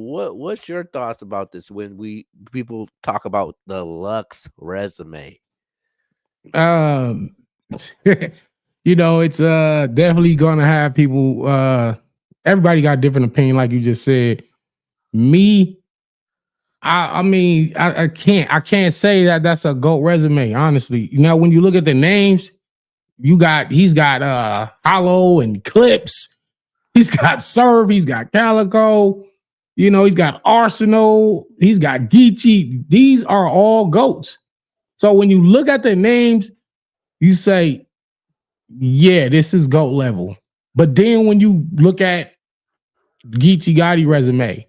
what's your thoughts about this when we people talk about the Lux resume? Um, it's definitely gonna have people. Everybody got different opinion, like you just said. Me, I mean, I can't say that that's a GOAT resume. Honestly, when you look at the names, he's got Hollow and Clips. He's got Serve. He's got Calico. He's got Arsenal. He's got Geechee. These are all goats. So when you look at the names, you say, yeah, this is GOAT level. But then when you look at Geechee Gotti resume,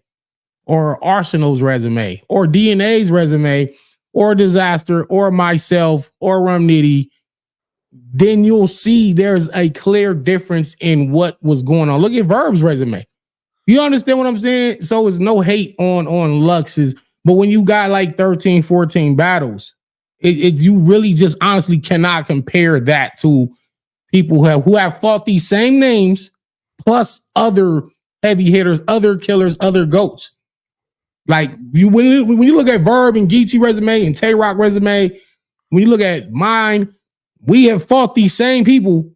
or Arsenal's resume, or DNA's resume, or Disaster, or myself, or Rum Nitty, then you'll see there's a clear difference in what was going on. Look at Verb's resume. You understand what I'm saying? So it's no hate on Lux's, but when you got like 13, 14 battles, you really just honestly cannot compare that to people who have fought these same names plus other heavy hitters, other killers, other goats. Like when you look at Verb and Geechee resume and Tay Rock resume, when you look at mine, we have fought these same people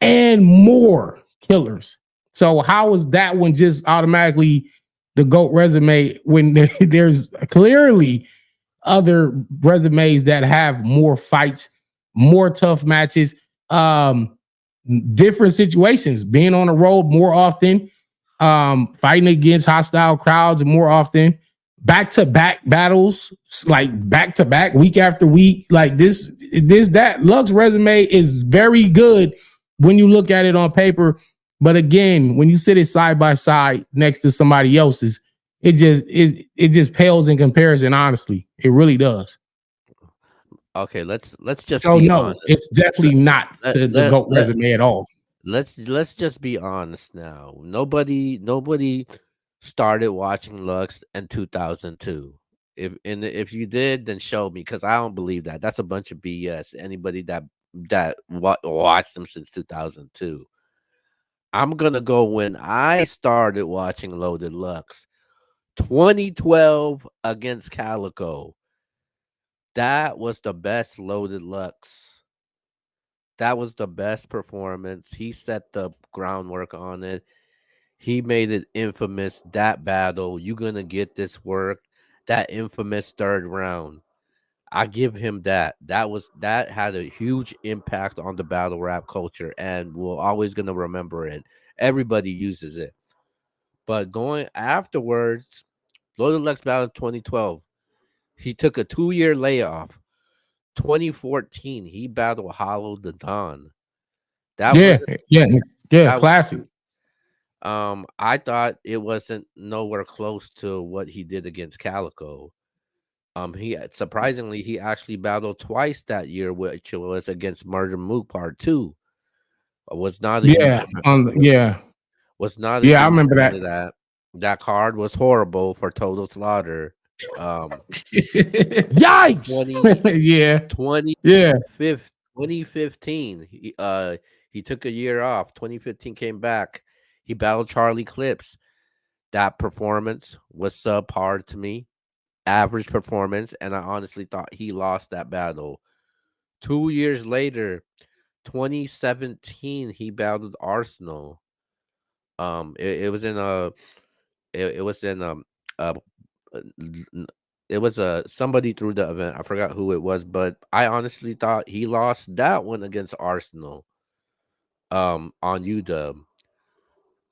and more killers. So how is that one just automatically the GOAT resume when there's clearly other resumes that have more fights, more tough matches, um, different situations, being on the road more often, fighting against hostile crowds more often, back to back battles, like back to back, week after week. Like that. Lux resume is very good when you look at it on paper. But again, when you sit it side by side next to somebody else's, it just pales in comparison. Honestly, it really does. Okay, let's just So be no, honest. it's definitely not Let, the let, GOAT let, resume at all. let's just be honest now. Nobody started watching Lux in 2002. If you did, then show me, because I don't believe that. That's a bunch of BS. Anybody that watched them since 2002. I'm gonna go when I started watching Loaded Lux, 2012 against Calico. That was the best Loaded Lux. That was the best performance. He set the groundwork on it. He made it infamous. That battle, you gonna get this work. That infamous third round. I give him that. That had a huge impact on the battle rap culture, and we're always gonna remember it. Everybody uses it. But going afterwards, Loaded Lux battle 2012. He took a 2 year layoff. 2014, he battled Hollow the Don. That Yeah, wasn't yeah, yeah. that Classic. I thought it wasn't nowhere close to what he did against Calico. He surprisingly he actually battled twice that year, which was against Murder Mook Part Two. Was not a huge Yeah, fan- yeah, was not a yeah. I huge remember fan that. of that. That card was horrible for Total Slaughter. Um, Yikes! 20 Yeah, twenty yeah, 2015. He took a year off. 2015 came back. He battled Charlie Clips. That performance was subpar to me, average performance, and I honestly thought he lost that battle. 2 years later, 2017, he battled Arsenal. It was in a, it was in uh, it was somebody through the event. I forgot who it was, but I honestly thought he lost that one against Arsenal. On UW.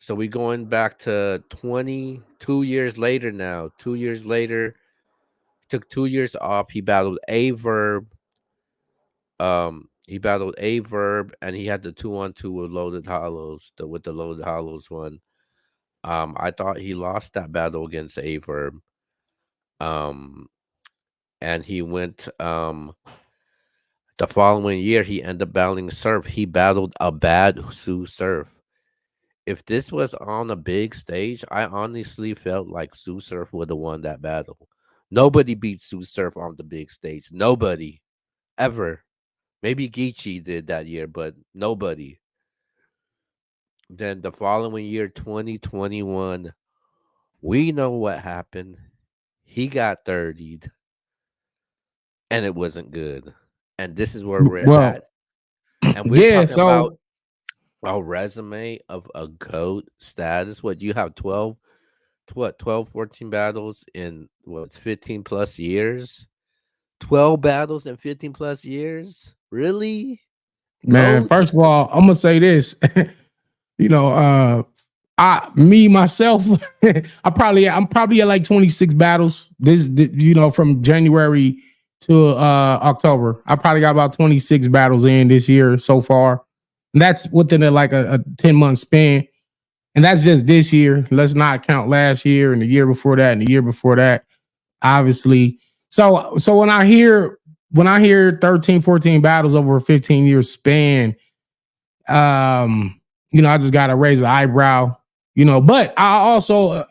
So we going back to 22 years later now. 2 years later, took 2 years off. He battled a verb, and he had the 2-on-2 with Loaded Hollows, with the Loaded Hollows one. I thought he lost that battle against a verb. Um, and he went the following year he ended up battling Surf. He battled a bad Sue Surf. If this was on a big stage, I honestly felt like Sue Surf would have won that battle. Nobody beat Sue Surf on the big stage. Nobody. Ever. Maybe Geechee did that year, but nobody. Then the following year, 2021, We know what happened. He got 30'd and it wasn't good. And this is where we're at. Well, And we're yeah. talking about So a resume of a GOAT status. What you have 12, what, 12, 14 battles in what's 15 plus years? 12 battles in 15 plus years? Really? man, GOAT? first of all, I'm gonna say this. you know, I me myself, I'm probably at like 26 battles. From January to October. I probably got about 26 battles in this year so far. And that's within a 10-month span. And that's just this year. Let's not count last year and the year before that and the year before that, obviously. So when I hear 13, 14 battles over a 15-year span, I just gotta raise an eyebrow, but I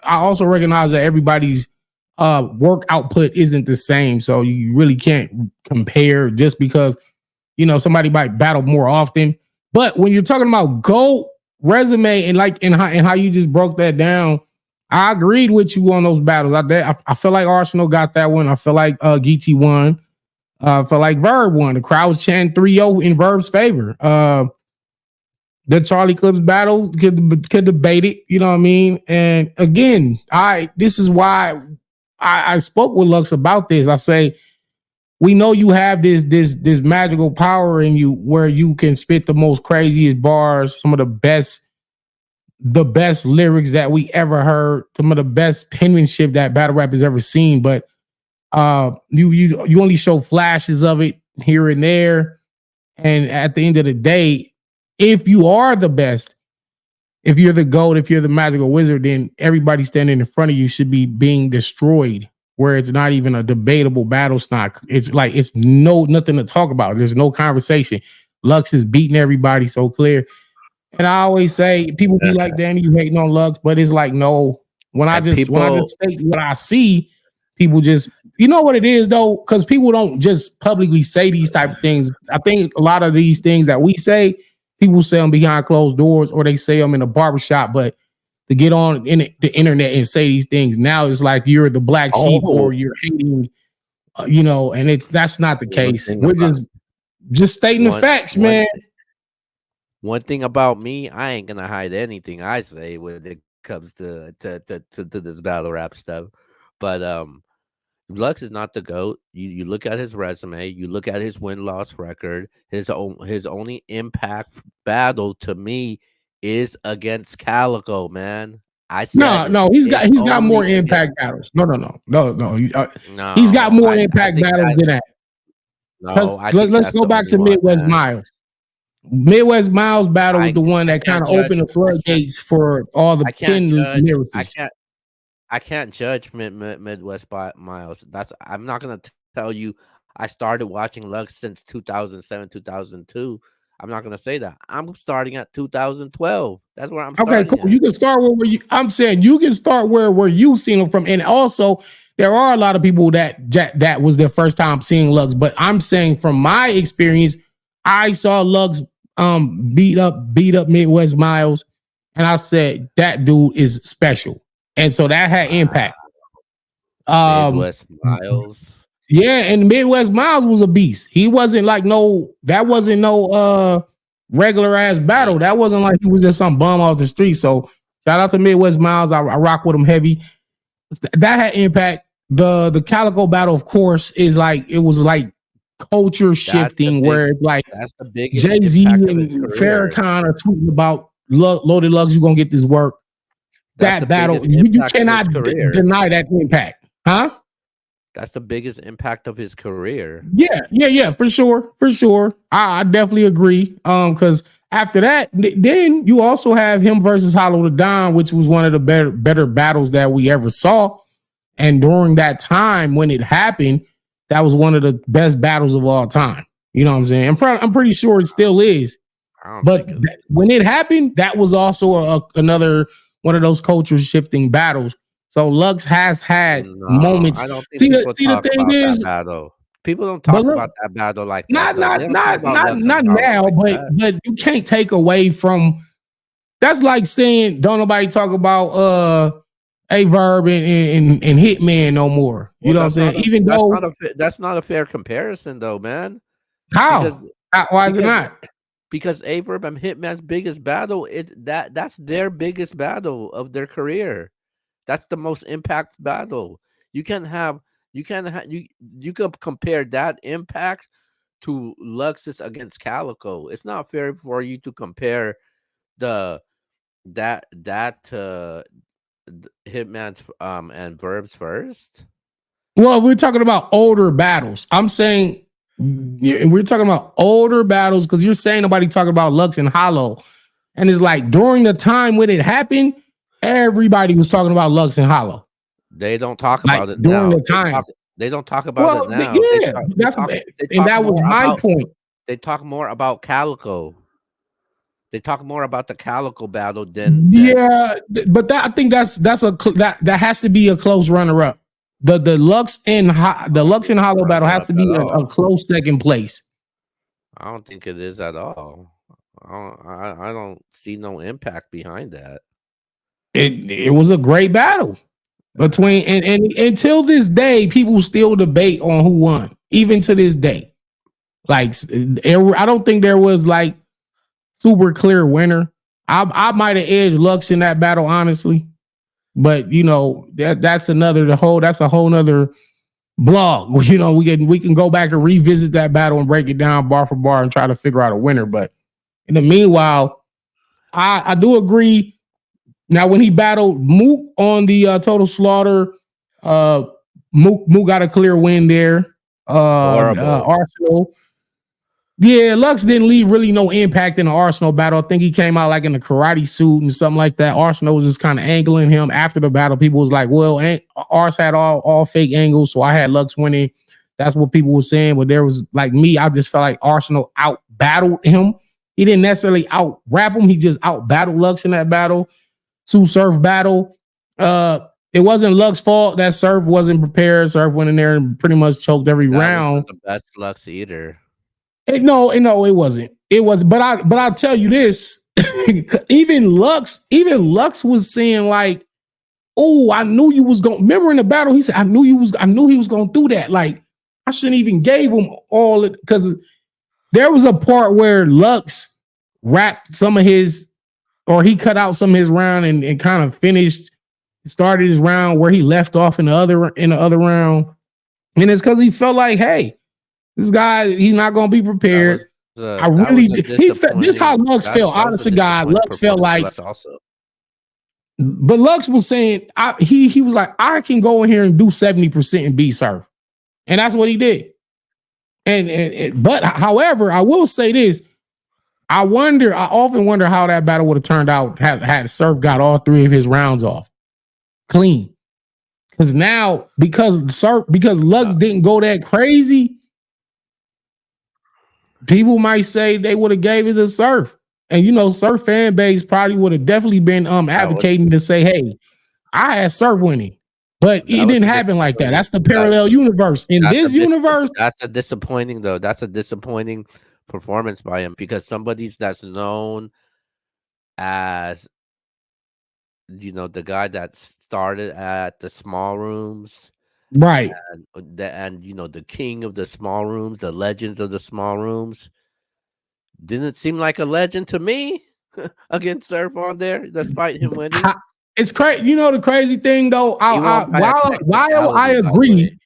also recognize that everybody's work output isn't the same. So you really can't compare just because somebody might battle more often. But when you're talking about GOAT resume and how you just broke that down, I agreed with you on those battles. I feel like Arsenal got that one. I feel like Gotti won. I feel like Verb won. The crowd was chanting 3-0 in Verb's favor. The Charlie Clips battle could debate it, you know what I mean? And again, this is why I spoke with Lux about this. I say, we know you have this magical power in you where you can spit the most craziest bars, some of the best lyrics that we ever heard, some of the best penmanship that battle rap has ever seen. But you only show flashes of it here and there. And at the end of the day, if you are the best, if you're the GOAT, if you're the magical wizard, then everybody standing in front of you should be being destroyed. Where it's not even a debatable battle stock. It's like it's nothing to talk about. There's no conversation. Lux is beating everybody so clear. And I always say, people be like, Danny, you hating on Lux, but it's like, no. When I And just when I people, just state what I see, people just, you know what it is though, because people don't just publicly say these type of things. I think a lot of these things that we say, people say them behind closed doors, or they say them in a barbershop. But to get on the internet and say these things now, it's like you're the black sheep oh, or you're hating, and that's not the one case. thing We're about just stating the one facts, one man. one thing about me, I ain't gonna hide anything I say when it comes to this battle rap stuff. But Lux is not the GOAT. You look at his resume, you look at his win-loss record, his only impact battle to me is against Calico, man. I said No, it. no, he's got It's he's got more only against impact battles. No, no, no, no, no. He's got no, more I impact think battles that than that. no, Because I think let's that's go the back only to one, Midwest man. Miles. Midwest Miles battle was I the one I that kind can't of opened judge. the I can't floodgates for all the I can't pin judge. I lyricists. can't I can't judge Midwest Miles. That's I'm not gonna tell you. I started watching Lux since 2007, 2002. I'm not gonna say that. I'm starting at 2012. That's where I'm Okay, starting cool. at. You can start where you. I'm saying you can start where you seen them from, and also there are a lot of people that was their first time seeing Lux. But I'm saying from my experience, I saw Lux beat up Midwest Miles, and I said that dude is special, and so that had Wow, impact. Um, Midwest Miles. yeah, and Midwest Miles was a beast. He wasn't like that wasn't no regular ass battle. Man, That wasn't like he was just some bum off the street. So shout out to Midwest Miles. I rock with him heavy. That had impact. The Calico battle, of course, is like it was like culture that's the shifting big. where it's like That's the biggest Jay-Z impact of his and career. Farrakhan are tweeting about Loaded Lux, you're gonna get this work. That's the That battle, biggest you impact of his cannot career. deny that impact. Huh? That's the biggest impact of his career. Yeah, for sure, for sure. I definitely agree. Because after that, then you also have him versus Hollow the Don, which was one of the better battles that we ever saw. And during that time when it happened, that was one of the best battles of all time. You know what I'm saying? I'm pretty sure it still is. I don't But think it when is. it happened, that was also another one of those culture shifting battles. So Lux has had No, moments. I don't think See, the people see the talk thing about that is, battle. People don't but talk look, about that battle like that, not though. They not don't talk not about not Lux and not Hollow now, like but that. you can't take away from. That's like saying don't nobody talk about A Verb and Hitman no more. You Well, know what I'm saying? Even though that's not a fair comparison though, man. Because how? Why is it because not? because Averb and Hitman's biggest battle, that's their biggest battle of their career. That's the most impact battle. You can have you can ha- you can compare that impact to Luxus against Calico. It's not fair for you to compare the that Hitman's and Verbs first. Well, we're talking about older battles. I'm saying we're talking about older battles because you're saying nobody talking about Lux and Hollow. And it's like during the time when it happened, everybody was talking about Lux and Hollow. They don't talk Like about it during now. the time. They don't talk about it Well, now. yeah, that's They and talk that was more my about point. they talk more about Calico. They talk more about the Calico battle than Yeah, but that I think that has to be a close runner up. The I the don't Lux think and it's Hollow battle runner has up to at be a all. close second place. I don't think it is at all. I don't see no impact behind that. It was a great battle between and until this day, people still debate on who won. Even to this day, like I don't think there was like super clear winner. I might have edged Lux in that battle, honestly, but you know that's a whole nother blog. You know, we can go back and revisit that battle and break it down bar for bar and try to figure out a winner. But in the meanwhile, I do agree. Now, when he battled Mook on the Total Slaughter, uh, Mook got a clear win there. Horrible. Arsenal, yeah, Lux didn't leave really no impact in the Arsenal battle. I think he came out like in a karate suit and something like that. Arsenal was just kind of angling him after the battle. People was like, "Well, Ars had all fake angles, so I had Lux winning." That's what people were saying. But there was like me, I just felt like Arsenal out battled him. He didn't necessarily out rap him. He just out battled Lux in that battle. Sue Surf battle. It wasn't Lux's fault that Surf wasn't prepared. Surf went in there and pretty much choked every That was not round. the best Lux either. No, it wasn't. It was, but I'll tell you this. Even Lux was saying like, "Oh, I knew you was going." Remember in the battle, he said, I knew he was going to do that." Like, I shouldn't even gave him all it because there was a part where Lux rapped some of his, or he cut out some of his round and kind of started his round where he left off in the other round, and it's because he felt like, hey, this guy, he's not going to be prepared. I That was really a did. He felt this how disappointing Lux felt. that was a Honest to God, disappointing Lux felt performance for like, Lux also. but Lux was saying, he was like, I can go in here and do 70% and beat Surf, and that's what he did. But however, I will say this: I often wonder how that battle would have turned out had Surf got all three of his rounds off clean. Because now, because Lux Uh, didn't go that crazy, people might say they would have gave it to Surf. And you know, Surf fan base probably would have definitely been that was advocating to say, hey, I had Surf winning. But that it was didn't a happen like that. disappointing That's the that parallel universe. In this universe, that's a disappointing though. That's a disappointing performance by him because somebody's that's known as the guy that started at the small rooms right. and the king of the small rooms, the legends of the small rooms. Didn't seem like a legend to me against Surf on there, despite him winning. It's crazy. You know the crazy thing though. He won by a While I technicality, by the way. agree,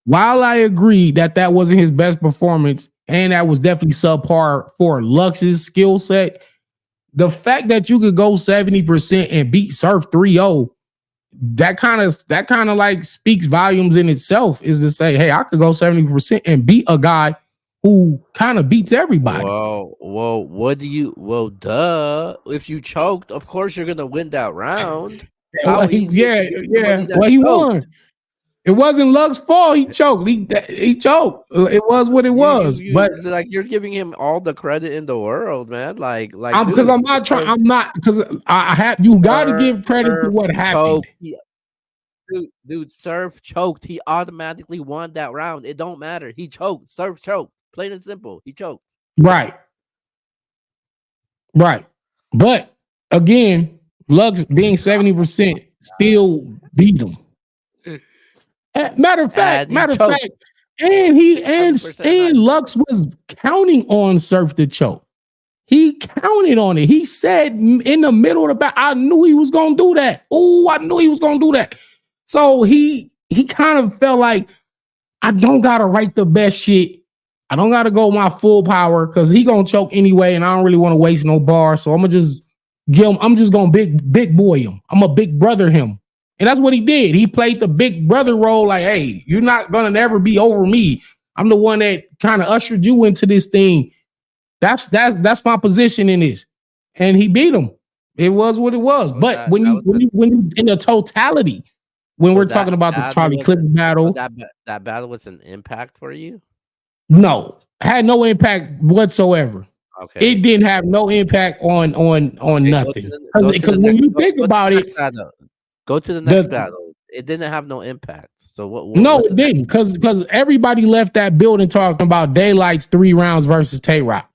while I agree that wasn't his best performance, and that was definitely subpar for Lux's skill set. The fact that you could go 70% and beat Surf 3-0, that kind of like speaks volumes in itself. Is to say, hey, I could go 70% and beat a guy who kind of beats everybody. Well, what do you? Well, duh. If you choked, of course you're gonna win that round. Well, How easy is yeah, to beat somebody yeah. that Well, he won. choked? It wasn't Lux's fault. He choked. He choked. It was what it was. But Like you're giving him all the credit in the world, man. because I'm not trying. I'm not because I have. You got to give credit to Surf what happened. choked. Surf choked. He automatically won that round. It don't matter. He choked. Surf choked. Plain and simple. He choked. Right. Right. But again, Lux being 70%, still beat him. And he Matter of choked fact, and he 100% and not. Lux was counting on Surf to choke. He counted on it. He said in the middle of the battle, I knew he was gonna do that. Oh, I knew he was gonna do that. So he kind of felt like I don't gotta write the best shit. I don't gotta go my full power because he gonna choke anyway, and I don't really want to waste no bar. So I'm gonna just give him. I'm just gonna big boy him. I'm a big brother him, and that's what he did. He played the big brother role. Like, hey, you're not gonna never be over me. I'm the one that kind of ushered you into this thing. That's my position in this, and he beat him. It was what it was. So But when that you was when a you when you in the totality, when so we're that talking about the battle Charlie was a Clips so battle, that battle was an impact for you? no, had no impact whatsoever. It Okay. didn't have no impact on Okay, nothing. go to Because the when next you think go to the about it, next battle. Go to the next the battle. It didn't have no impact. So no, what's it the next didn't. Because everybody left that building talking about Daylight's 3 rounds versus Tay Rock.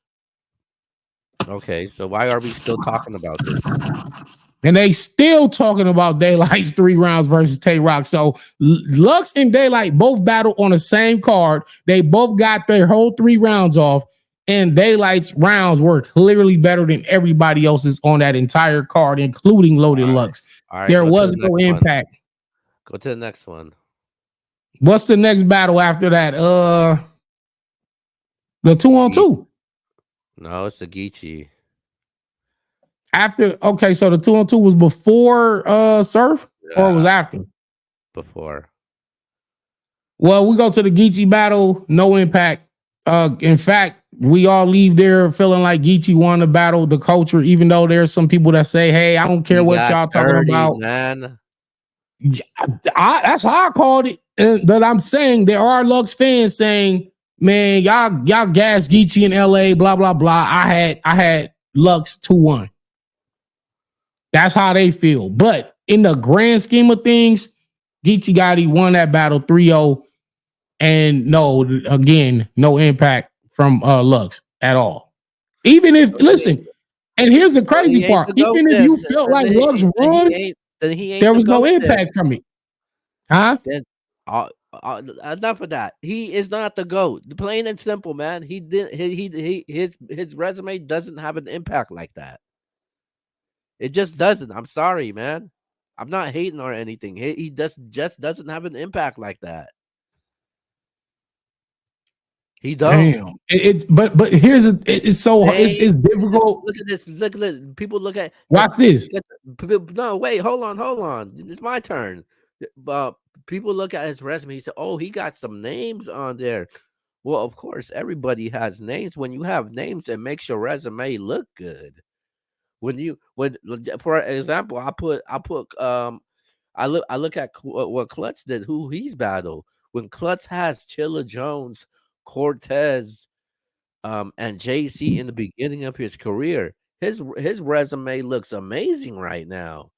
Okay, so why are we still talking about this? And they still talking about Daylight's 3 rounds versus Tay Rock. So Lux and Daylight both battle on the same card. They both got their whole 3 rounds off, and Daylight's rounds were clearly better than everybody else's on that entire card, including Loaded Alright. Lux. Alright, There go to the was no next one. impact. Go to the next one. What's the next battle after that? The two on Geech. two. No, it's the Geechee. After okay, so the 2-on-2 was before Surf or it was Yeah, after? before. Well, we go to the Geechee battle, no impact. In fact, we all leave there feeling like Geechee won the battle, the culture, even though there's some people that say, hey, I don't care He what got y'all talking 30, about. man. That's how I called it. And that I'm saying there are Lux fans saying, man, y'all gas Geechee in LA, blah, blah, blah. I had Lux 2-1. That's how they feel. But in the grand scheme of things, Geechee Gotti won that battle 3-0. And no, again, no impact from Lux at all. Even if, So he listen, and here's the so crazy he ain't part, the GOAT even if then. you felt like Lux won, Then he ain't there the was no GOAT then. impact from it. Huh? Then enough of that. He is not the GOAT. Plain and simple, man. He did his resume doesn't have an impact like that. It just doesn't. I'm sorry, man. I'm not hating or anything. He just doesn't have an impact like that. He don't. Damn. But here's it's so it's Name just difficult. look at this. Look at it. People Watch this. look at no wait, hold on. It's my turn. But people look at his resume. He said, "Oh, he got some names on there." Well, of course, everybody has names. When you have names, it makes your resume look good. When for example, I look at what Klutz did, who he's battled. When Klutz has Chilla Jones, Cortez, and JC in the beginning of his career, his resume looks amazing right now.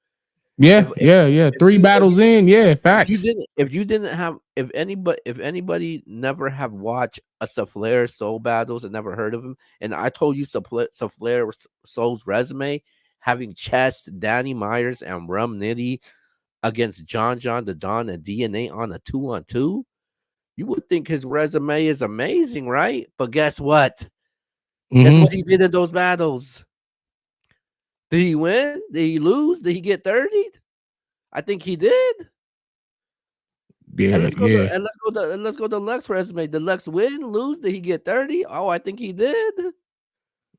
If Yeah, if, yeah, yeah. if Three you battles in, yeah, facts. if you didn't have if anybody never have watched a Saflair Soul battles and never heard of him, and I told you Saflair Soul's resume having Chess, Danny Myers, and Rum Nitty against John the Don and DNA on a 2-on-2, you would think his resume is amazing, right? But guess what? Guess what Mm-hmm. he did in those battles? Did he win? Did he lose? Did he get 30? I think he did. And Yeah, yeah. let's go to Lux resume. Did Lux win, lose? Did he get 30? Oh, I think he did.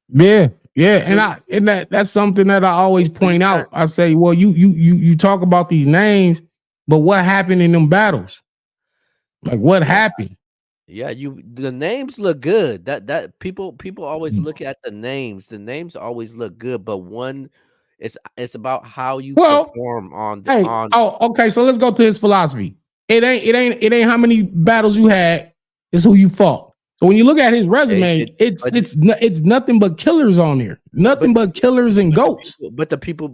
Yeah, yeah, So and that's something that I always so you point got out. I say, well, you talk about these names, but what happened in them battles? Like what yeah, happened? yeah, you the names look good. That people always look at the names. The names always look good, but one it's about how you Well, perform on the hey, on oh, okay, so let's go to his philosophy. It ain't how many battles you had, it's who you fought. So when you look at his okay, resume, but it's nothing but killers on there. but Nothing but killers and goats. but the people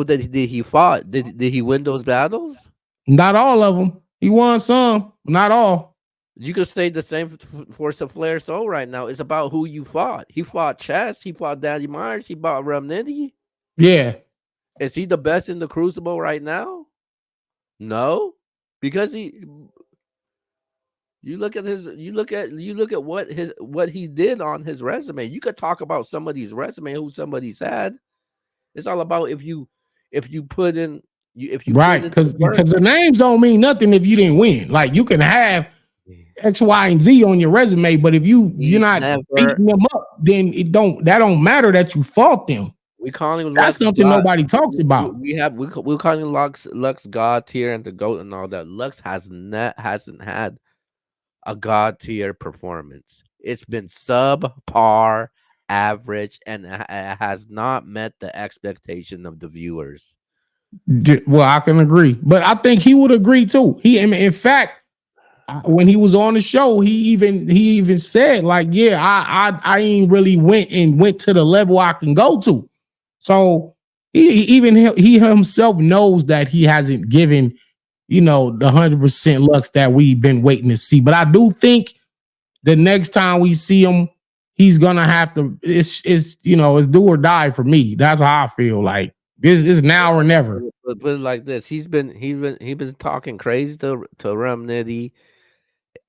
that he fought, did he win those battles? Not all of them. He won some, not all. You could say the same for Flair Soul right now. It's about who you fought. He fought Chess. He fought Danny Myers. He fought Rum Nitty. Yeah. Is he the best in the Crucible right now? No, because you look at what he did on his resume. You could talk about somebody's resume, who somebody's had. It's all about if you put in if you put Right? in the work. Because the names don't mean nothing if you didn't win. Like you can have X, Y, and Z on your resume, but if you're He's not never beating them up, then that don't matter that you fought them. we calling That's Lux something God. nobody talks about. We're calling Lux God tier and the goat and all that. Lux hasn't had a God tier performance. It's been subpar, average, and has not met the expectation of the viewers. Well, I can agree, but I think he would agree too. In fact, when he was on the show, he even said like, yeah, I ain't really went to the level I can go to. So he himself knows that he hasn't given the 100% Lux that we've been waiting to see. But I do think the next time we see him, he's gonna have to. It's do or die for me. That's how I feel. Like this is now or never. Put it like this: he's been talking crazy to Rum Nitty.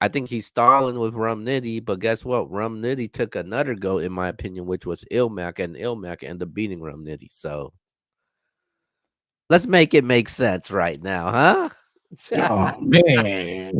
I think he's stalling with Rum Nitty, but guess what? Rum Nitty took another go, in my opinion, which was Ilmac, and Ilmac ended up beating Rum Nitty. So let's make it make sense right now, huh? Oh man.